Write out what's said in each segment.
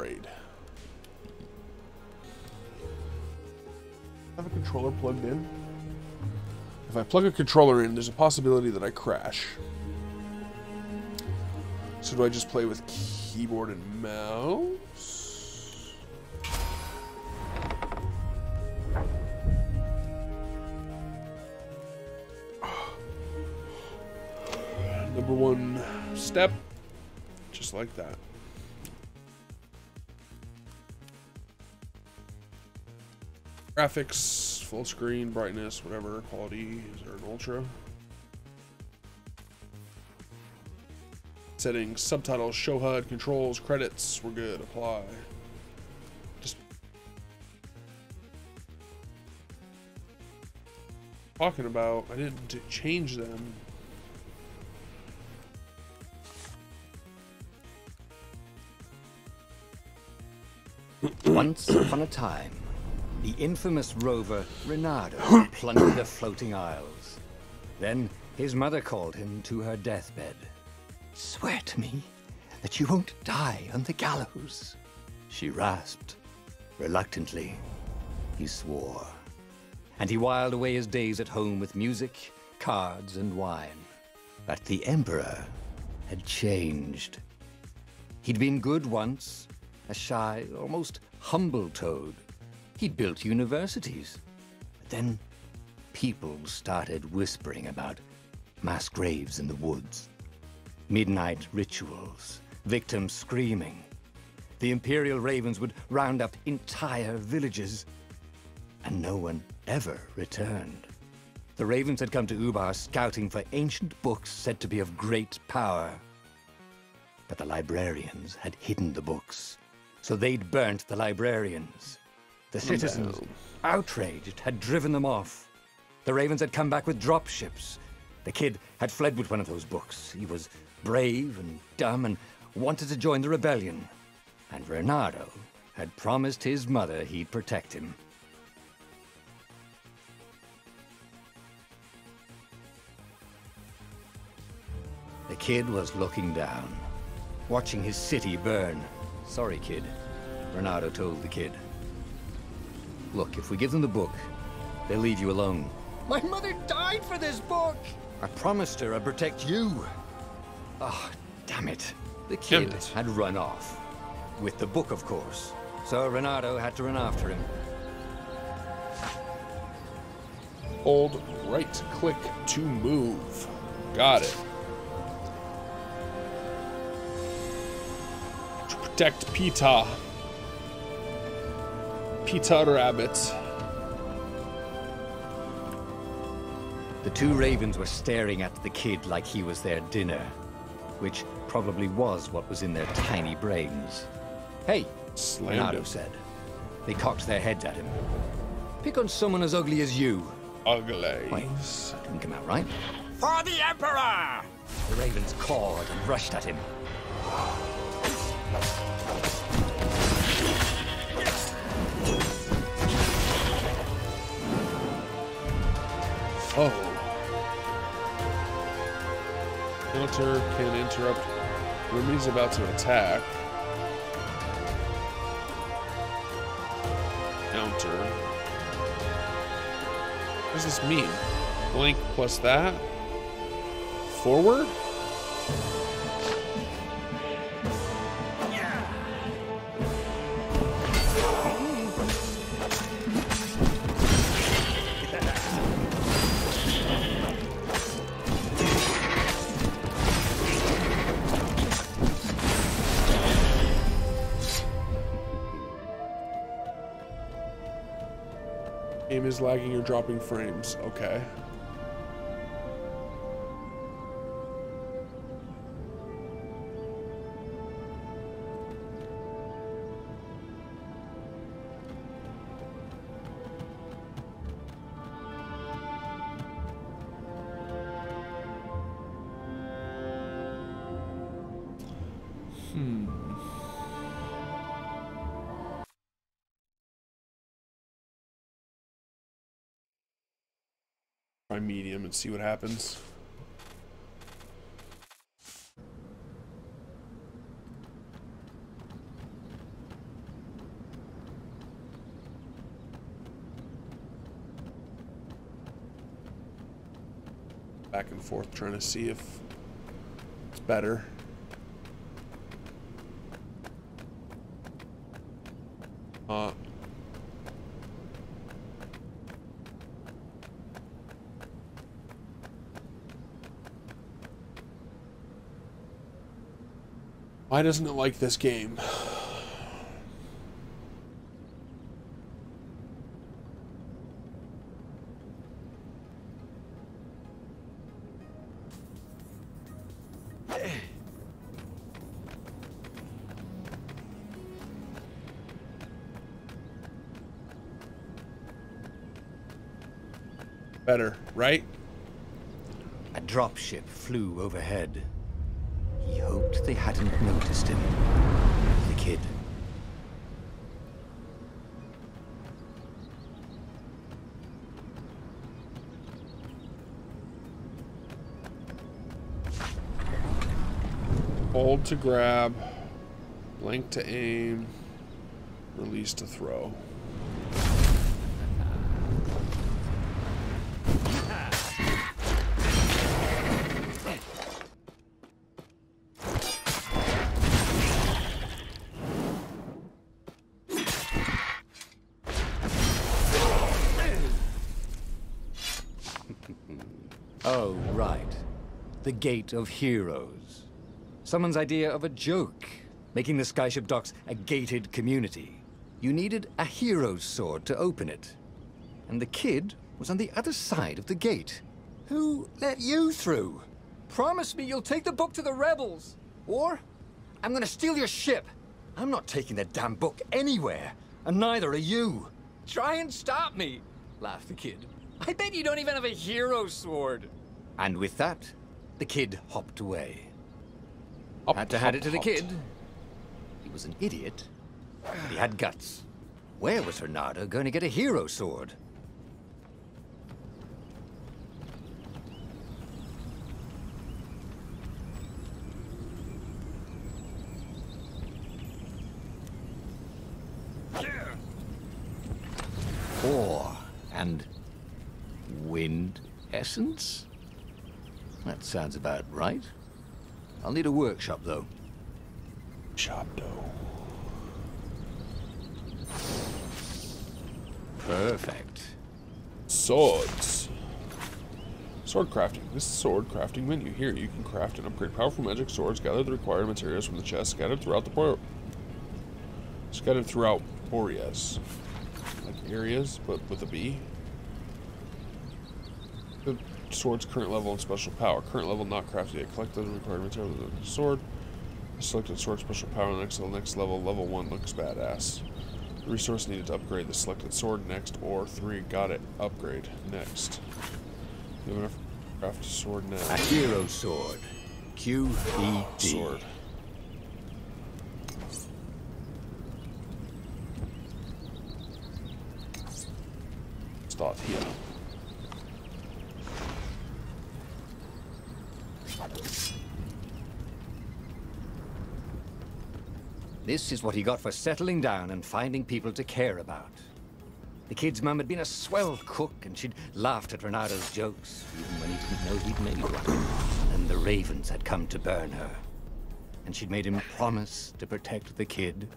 upgrade. Have a controller plugged in. If I plug a controller in, there's a possibility that I crash. So do I just play with keyboard and mouse? Number one step, just like that. Graphics, full screen, brightness, whatever, quality, is there an ultra? Settings, subtitles, show HUD, controls, credits, we're good, apply. Just talking about, I didn't change them. Once upon a time, the infamous rover Reynardo plundered the floating isles. Then his mother called him to her deathbed. "Swear to me that you won't die on the gallows," she rasped. Reluctantly, he swore. And he whiled away his days at home with music, cards, and wine. But the Emperor had changed. He'd been good once, a shy, almost humble toad. He'd built universities. But then people started whispering about mass graves in the woods. Midnight rituals, victims screaming. The Imperial Ravens would round up entire villages, and no one ever returned. The Ravens had come to Ubar scouting for ancient books said to be of great power. But the librarians had hidden the books, so they'd burnt the librarians. The citizens, outraged, had driven them off. The Ravens had come back with dropships. The kid had fled with one of those books. He was brave and dumb and wanted to join the rebellion. And Reynardo had promised his mother he'd protect him. The kid was looking down, watching his city burn. "Sorry, kid," Reynardo told the kid. "Look, if we give them the book, they'll leave you alone." "My mother died for this book!" "I promised her I'd protect you." Oh, damn it. The kid had run off. With the book, of course. So Reynardo had to run after him. Hold right click to move. Got it. To protect Pita. Pita Rabbit. The two Ravens were staring at the kid like he was their dinner, which probably was what was in their tiny brains. "Hey," Reynardo said. They cocked their heads at him. "Pick on someone as ugly as you." Ugly. Wait, that didn't come out right. For the Emperor! The Ravens cawed and rushed at him. Oh. Counter can interrupt when he's about to attack. Counter. What does this mean? Blank plus that? Forward? Game is lagging or dropping frames. Okay. Try medium and see what happens. back and forth trying to see if it's better. Why doesn't it like this game? Better, right? A dropship flew overhead. He hoped they hadn't noticed him. The kid. Hold to grab, blank to aim, release to throw. Oh, right. The Gate of Heroes. Someone's idea of a joke, making the Skyship docks a gated community. You needed a hero's sword to open it. And the kid was on the other side of the gate. Who let you through? Promise me you'll take the book to the rebels. Or I'm gonna steal your ship. I'm not taking that damn book anywhere. And neither are you. Try and stop me, laughed the kid. I bet you don't even have a hero's sword. And with that, the kid hopped away. Had to hand it to the kid. He was an idiot, but he had guts. Where was Renata going to get a hero sword? Ore and wind essence? That sounds about right. I'll need a workshop, though. Shop dough. Perfect. Swords. Sword crafting. This is sword crafting menu. Here, you can craft and upgrade powerful magic swords. Gather the required materials from the chest scattered throughout Boreas. Like areas, but with a B. The sword's current level and special power. Current level not crafted yet. Collect the required materials of the sword. The selected sword special power next level. Level 1 looks badass. The resource needed to upgrade the selected sword next, or 3. Got it. Upgrade. Next. You have enough to craft a sword now. A hero sword. QED. Sword. Start here. This is what he got for settling down and finding people to care about. The kid's mum had been a swell cook, and she'd laughed at Renato's jokes, even when he didn't know he'd made one. And the ravens had come to burn her. And she'd made him promise to protect the kid.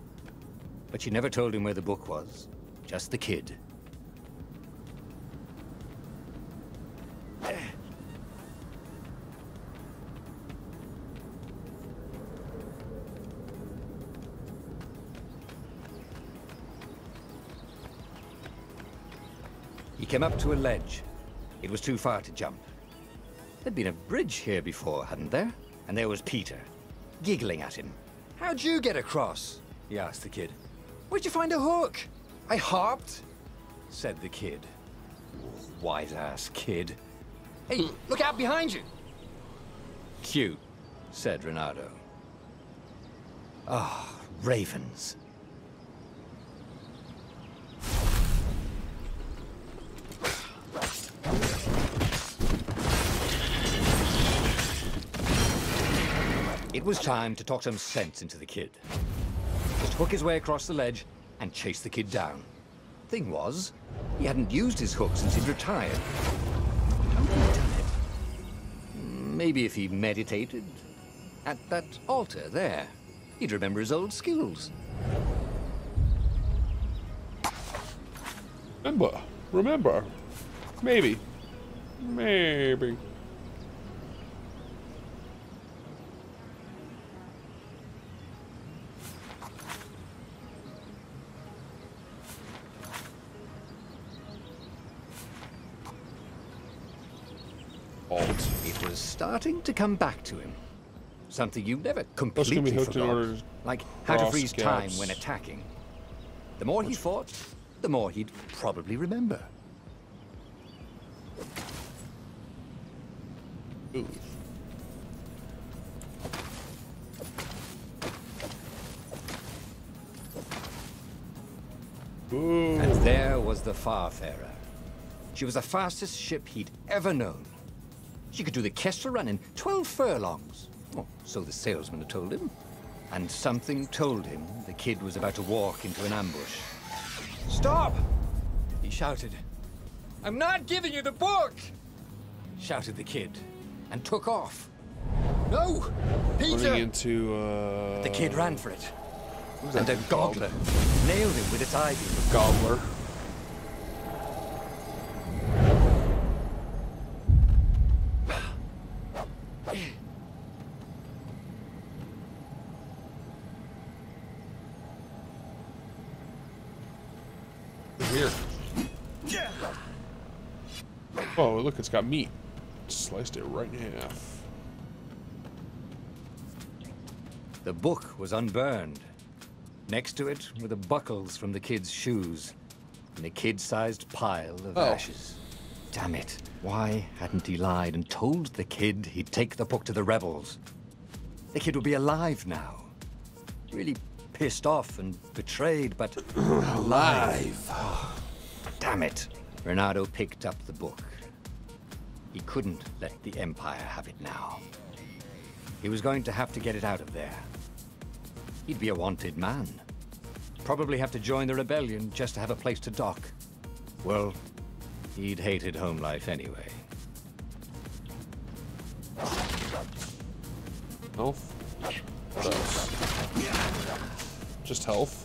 But she never told him where the book was. Just the kid. He came up to a ledge. It was too far to jump. There'd been a bridge here before, hadn't there? And there was Peter, giggling at him. How'd you get across? He asked the kid. Where'd you find a hook? I hopped, said the kid. Wise-ass kid. Hey, look out behind you. Cute, said Renato. Ah, ravens. It was time to talk some sense into the kid. Just hook his way across the ledge and chase the kid down. Thing was, he hadn't used his hook since he'd retired. How had he done it? Maybe if he meditated at that altar there, he'd remember his old skills. Remember. Maybe. It was starting to come back to him. Something you never completely hooked in order forgot. to Like how to cross freeze time gaps. when attacking. The more he fought, the more he'd probably remember. Ooh. Ooh. And there was the Farfarer. She was the fastest ship he'd ever known. She could do the Kessel Run in 12 furlongs. Oh, so the salesman had told him. And something told him the kid was about to walk into an ambush. Stop! He shouted. I'm not giving you the book! Shouted the kid, and took off. No! Peter! Running into, The kid ran for it. Who's And that a thing called? gobbler nailed him with its eye beam. Gobbler. Here. Oh, look, it's got meat. Sliced it right in half. The book was unburned. Next to it were the buckles from the kid's shoes, and a kid-sized pile of ashes. Damn it. Why hadn't he lied and told the kid he'd take the book to the rebels? The kid would be alive now. Really pissed off and betrayed, but alive. Oh, damn it. Renato picked up the book. He couldn't let the Empire have it now. He was going to have to get it out of there. He'd be a wanted man. Probably have to join the rebellion just to have a place to dock. Well, he'd hated home life anyway. Health? What else? Just health?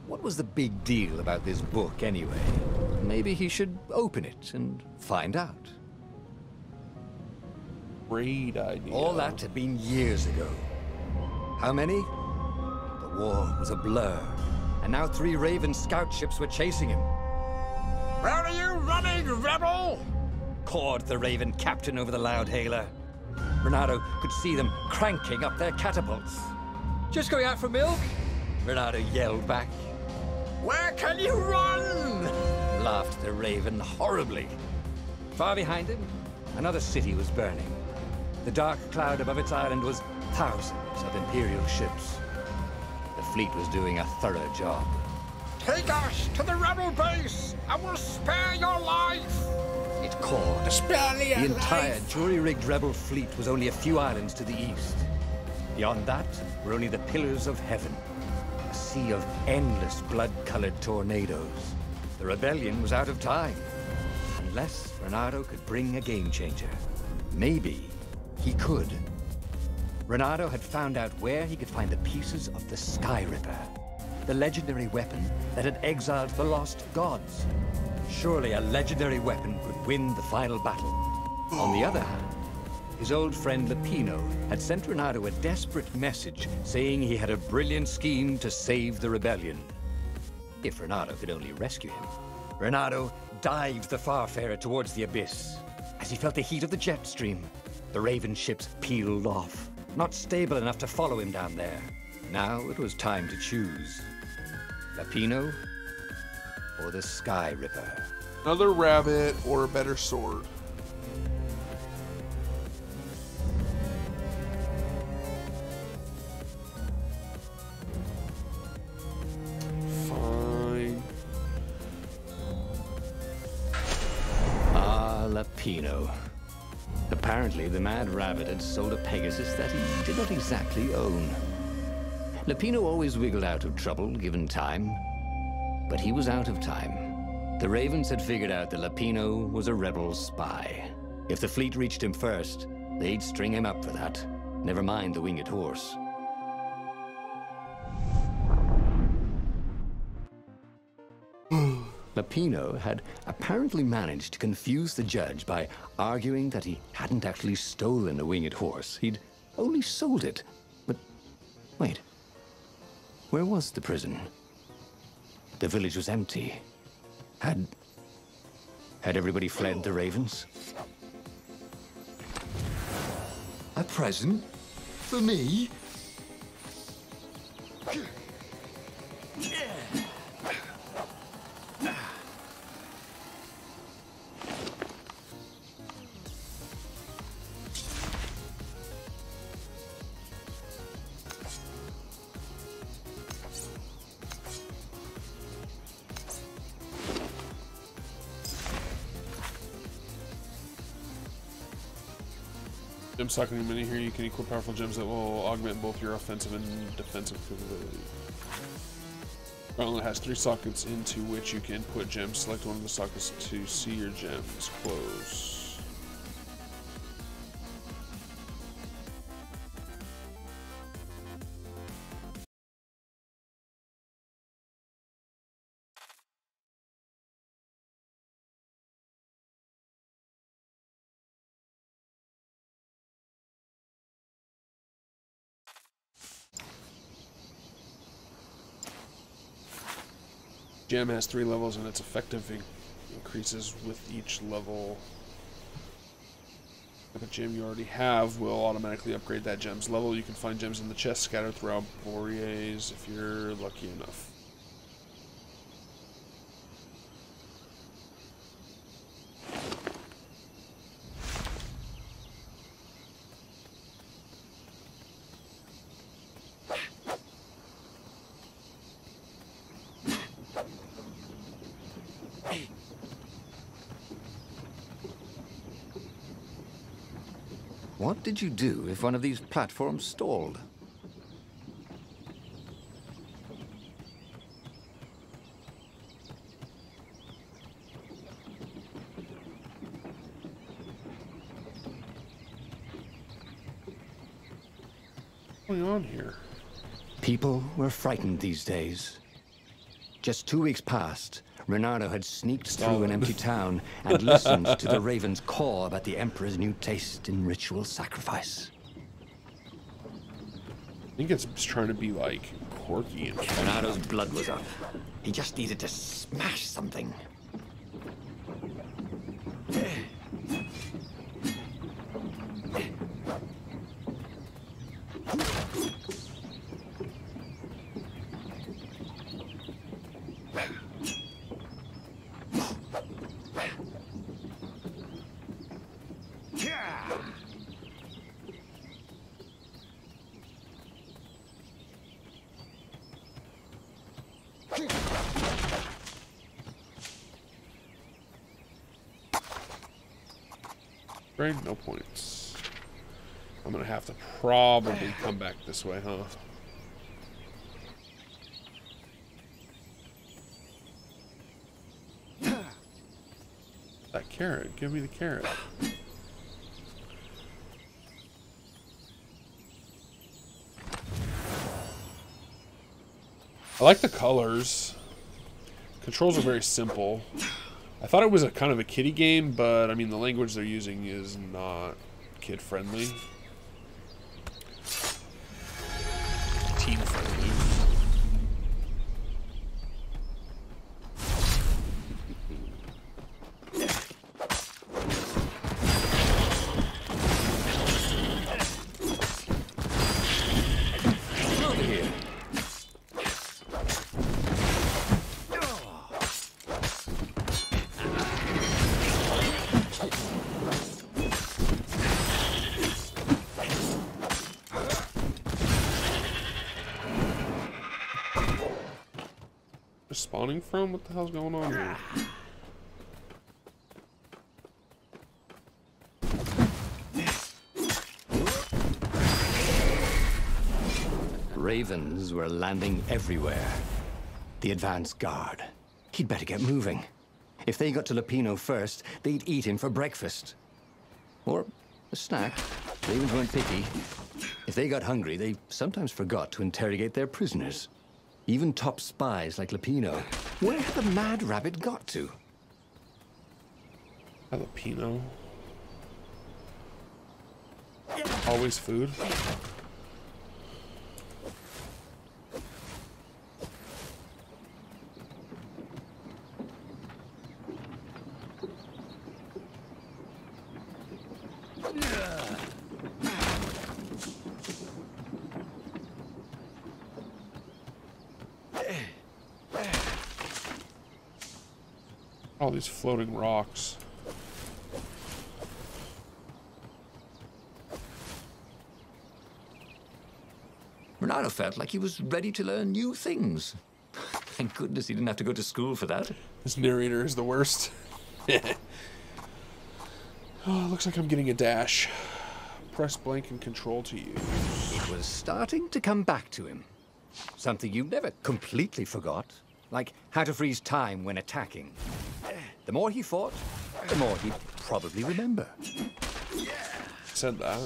What was the big deal about this book anyway? Maybe he should open it and find out. Great idea. All that had been years ago. How many? The war was a blur, and now 3 Raven scout ships were chasing him. Where are you running, rebel? Cawed the Raven captain over the loudhailer. Renato could see them cranking up their catapults. Just going out for milk? Renato yelled back. Where can you run? Laughed the Raven horribly. Far behind him, another city was burning. The dark cloud above its island was thousands of Imperial ships. The fleet was doing a thorough job. Take us to the rebel base. I will spare your life. It cawed. Spare me The entire jury-rigged rebel fleet was only a few islands to the east. Beyond that were only the pillars of heaven. A sea of endless blood-colored tornadoes. The rebellion was out of time. Unless Renato could bring a game-changer. Maybe he could. Renato had found out where he could find the pieces of the Sky Ripper, the legendary weapon that had exiled the lost gods. Surely a legendary weapon could win the final battle. On the other hand, his old friend Lapino had sent Renato a desperate message saying he had a brilliant scheme to save the rebellion. If Renato could only rescue him. Renato dived the Farfarer towards the abyss. As he felt the heat of the jet stream, the Raven ships peeled off, not stable enough to follow him down there. Now it was time to choose. Lapino or the Sky Ripper? Another rabbit or a better sword? Fine. Lapino. The Apparently, the Mad Rabbit had sold a Pegasus that he did not exactly own. Lapino always wiggled out of trouble, given time. But he was out of time. The Ravens had figured out that Lapino was a rebel spy. If the fleet reached him first, they'd string him up for that. Never mind the winged horse. Lapino had apparently managed to confuse the judge by arguing that he hadn't actually stolen a winged horse. He'd only sold it. But wait, where was the prison? The village was empty. Had everybody fled the Ravens? A present? For me? Gem stocking mini here, you can equip powerful gems that will augment both your offensive and defensive capability. Gauntlet has 3 sockets into which you can put gems. Select one of the sockets to see your gems close. Gem has 3 levels and its effective increases with each level. If a gem you already have will automatically upgrade that gem's level. You can find gems in the chest scattered throughout Boreas if you're lucky enough. What did you do if one of these platforms stalled? What's going on here? People were frightened these days. Just 2 weeks past, Reynardo had sneaked through an empty town and listened to the Raven's call about the Emperor's new taste in ritual sacrifice. I think it's trying to be like quirky and fun. Reynardo's blood was up. He just needed to smash something. Right? No points. I'm gonna have to probably come back this way, huh? That carrot. Give me the carrot. I like the colors. Controls are very simple. I thought it was a kind of a kiddie game, but I mean the language they're using is not kid friendly. Teen friendly. Over here. Spawning from? What the hell's going on here? Ravens were landing everywhere. The advance guard. He'd better get moving. If they got to Lupino first, they'd eat him for breakfast. Or a snack. Ravens weren't picky. If they got hungry, they sometimes forgot to interrogate their prisoners. Even top spies like Lupino. Where had the mad rabbit got to? Jalapeno. Always food. All these floating rocks. Bernardo felt like he was ready to learn new things. Thank goodness he didn't have to go to school for that. This narrator is the worst. Oh, looks like I'm getting a dash. Press blank and control to use. It was starting to come back to him. Something you never completely forgot. Like how to freeze time when attacking. The more he fought, the more he'd probably remember. Said that.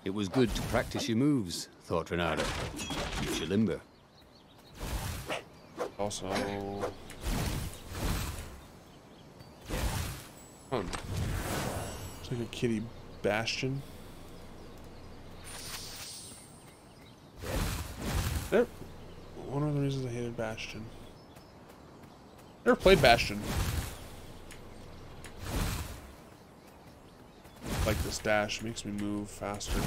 It was good to practice your moves, thought Renato. Keeps you limber. Also... It's like a kitty bastion. There. One of the reasons I hated Bastion. Never played Bastion. Like this dash makes me move faster.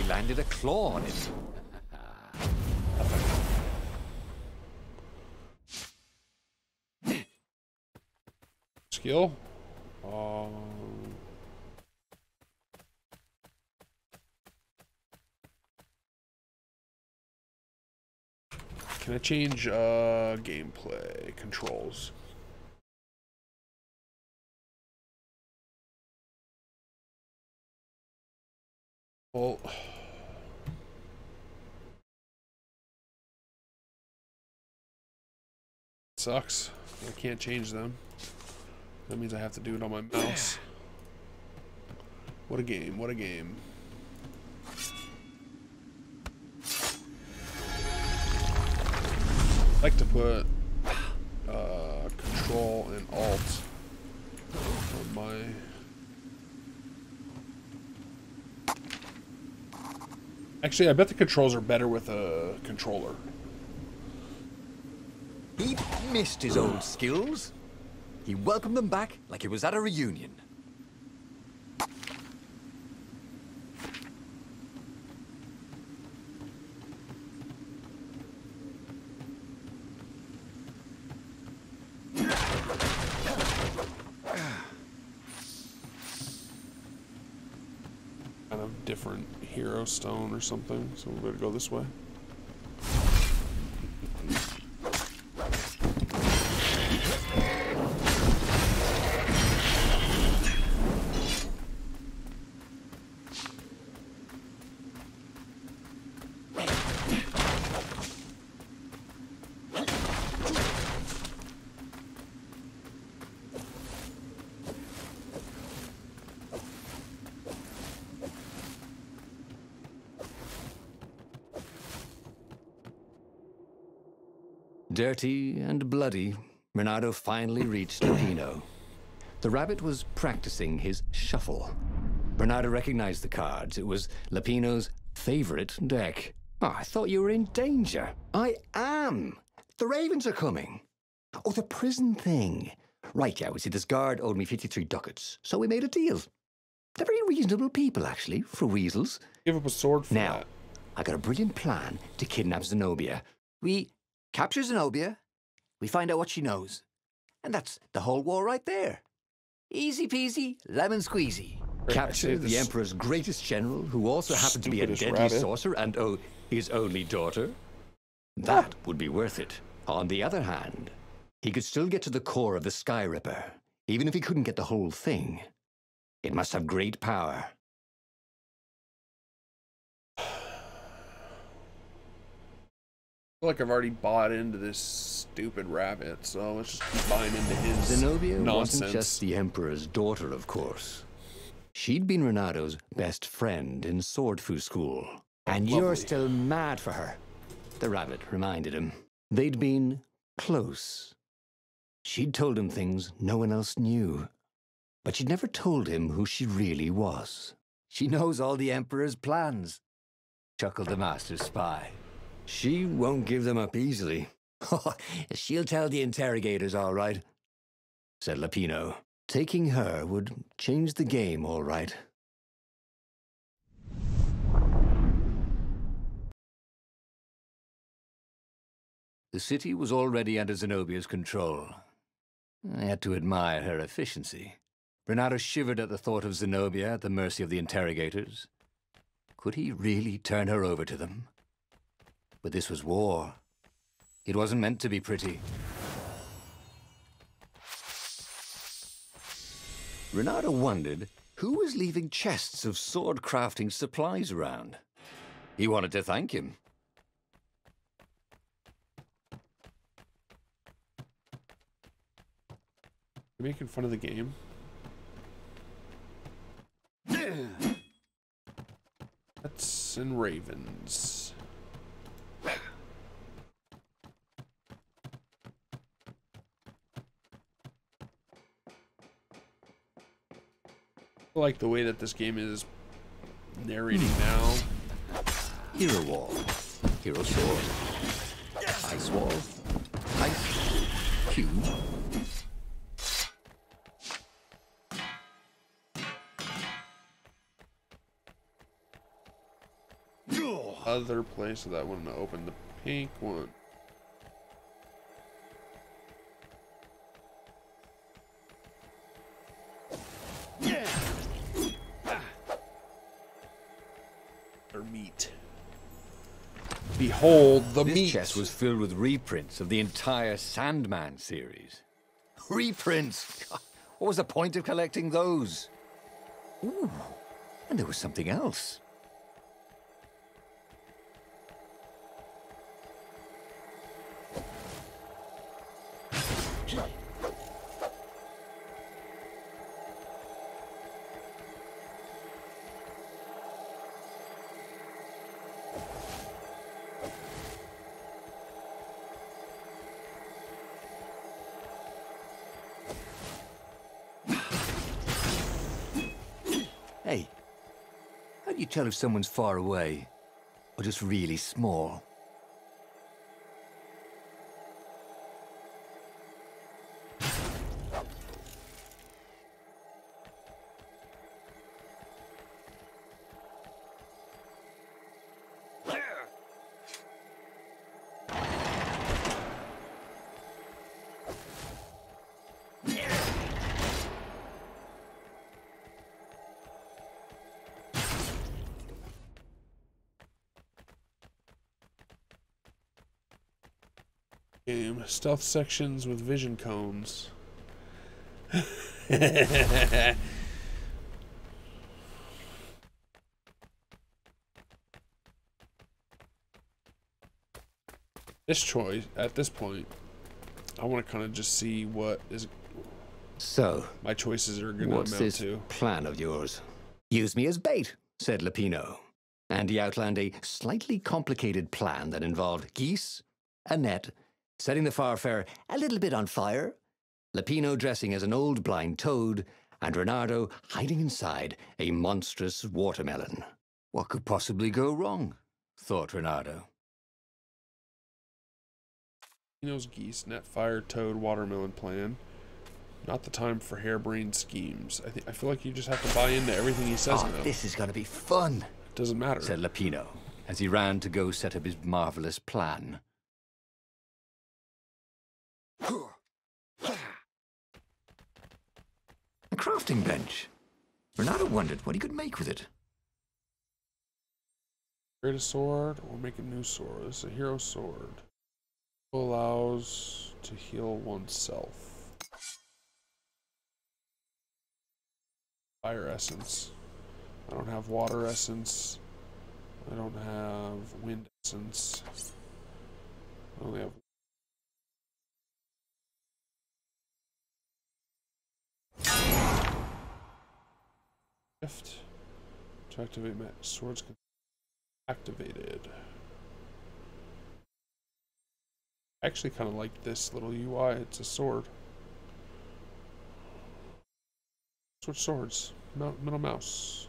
Landed a claw on it. Skill? Can I change gameplay controls? Well, sucks. I can't change them. That means I have to do it on my mouse. What a game, what a game. I like to put Control and Alt on my... Actually, I bet the controls are better with a controller. He'd missed his old skills. He welcomed them back like he was at a reunion. Kind of different hero stone or something, so we better go this way. Dirty and bloody, Renato finally reached Lupino. The rabbit was practicing his shuffle. Renato recognized the cards. It was Lupino's favorite deck. Oh, I thought you were in danger. I am. The ravens are coming. Oh, the prison thing. Right, yeah, we see this guard owed me 53 ducats, so we made a deal. They're very reasonable people, actually, for weasels. Give up a sword for Now, that. I got a brilliant plan to kidnap Zenobia. We capture Zenobia, we find out what she knows, and that's the whole war right there. Easy peasy, lemon squeezy. Capture the Emperor's greatest general, who also happens to be a deadly sorcerer, and his only daughter. That would be worth it. On the other hand, he could still get to the core of the Sky Ripper, even if he couldn't get the whole thing. It must have great power. I feel like I've already bought into this stupid rabbit, so let's just keep buying into his Zenobia nonsense. wasn't just the Emperor's daughter, of course. She'd been Renato's best friend in Sword Fu school. And Lovely. you're still mad for her, the rabbit reminded him. They'd been close. She'd told him things no one else knew. But she'd never told him who she really was. She knows all the Emperor's plans, chuckled the master spy. She won't give them up easily. She'll tell the interrogators, all right, said Lapino. Taking her would change the game, all right. The city was already under Zenobia's control. I had to admire her efficiency. Renato shivered at the thought of Zenobia at the mercy of the interrogators. Could he really turn her over to them? But this was war. It wasn't meant to be pretty. Renato wondered who was leaving chests of sword-crafting supplies around. He wanted to thank him. You're making fun of the game? That's in Ravens. I like the way that this game is narrating now. Hero wall. Hero sword. Ice wall. Ice cube. Other place so that one to open the pink one. Or meat. Behold the meat. This chest was filled with reprints of the entire Sandman series. Reprints? God, what was the point of collecting those? Ooh, and there was something else. Hey, how do you tell if someone's far away or just really small? Game. Stealth sections with vision cones. This choice, at this point, I want to kind of just see what is So, my choices are going to what's amount this to. plan of yours? Use me as bait, said Lapino. And he outlined a slightly complicated plan that involved geese, a net, setting the Farfarer a little bit on fire, Lapino dressing as an old blind toad, and Renato hiding inside a monstrous watermelon. What could possibly go wrong? Thought Renato. He knows geese, net, fire, toad, watermelon plan. Not the time for harebrained schemes. I feel like you just have to buy into everything he says now. This is gonna be fun, Doesn't matter. said Lapino, as he ran to go set up his marvelous plan. A crafting bench. Renato wondered what he could make with it. Create a sword or make a new sword. This is a hero sword. Allows to heal oneself. Fire essence. I don't have water essence. I don't have wind essence. I only have shift to activate my swords. Activated. I actually kind of like this little UI. It's a sword. Switch swords. Middle mouse.